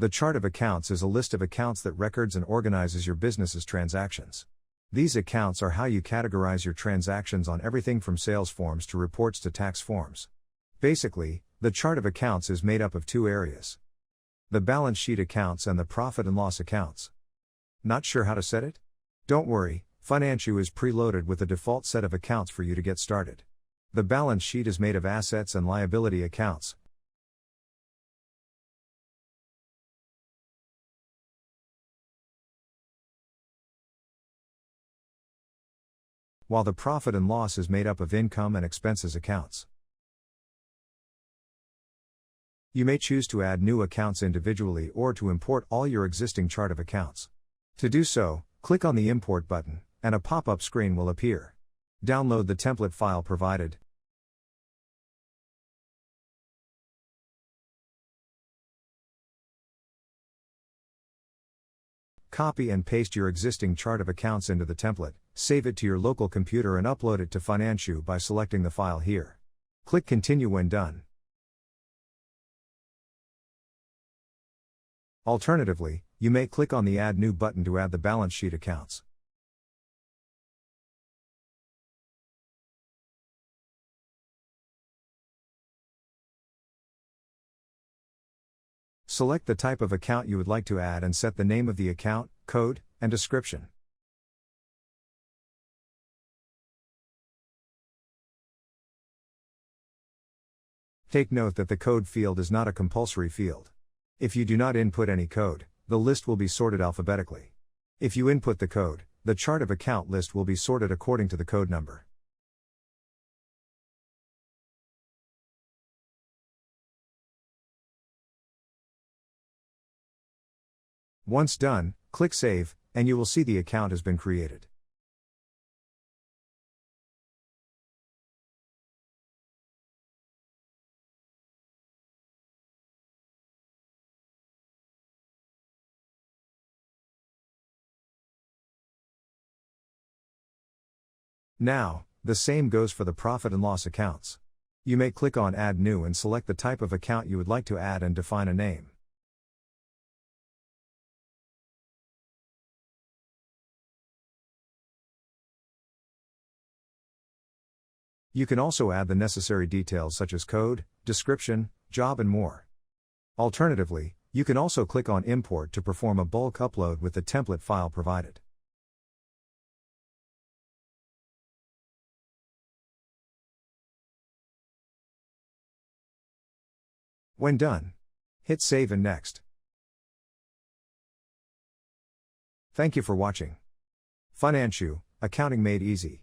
The chart of accounts is a list of accounts that records and organizes your business's transactions. These accounts are how you categorize your transactions on everything from sales forms to reports to tax forms. Basically, the chart of accounts is made up of two areas: the balance sheet accounts and the profit and loss accounts. Not sure how to set it? Don't worry, Financio is preloaded with a default set of accounts for you to get started. The balance sheet is made of assets and liability accounts, while the profit and loss is made up of income and expenses accounts. You may choose to add new accounts individually or to import all your existing chart of accounts. To do so, click on the Import button, and a pop-up screen will appear. Download the template file provided. Copy and paste your existing chart of accounts into the template, save it to your local computer and upload it to Financio by selecting the file here. Click Continue when done. Alternatively, you may click on the Add New button to add the balance sheet accounts. Select the type of account you would like to add and set the name of the account, code, and description. Take note that the code field is not a compulsory field. If you do not input any code, the list will be sorted alphabetically. If you input the code, the chart of account list will be sorted according to the code number. Once done, click Save, and you will see the account has been created. Now, the same goes for the profit and loss accounts. You may click on Add New and select the type of account you would like to add and define a name. You can also add the necessary details such as code, description, job and more. Alternatively, you can also click on Import to perform a bulk upload with the template file provided. When done, hit Save and Next. Thank you for watching. Financio, accounting made easy.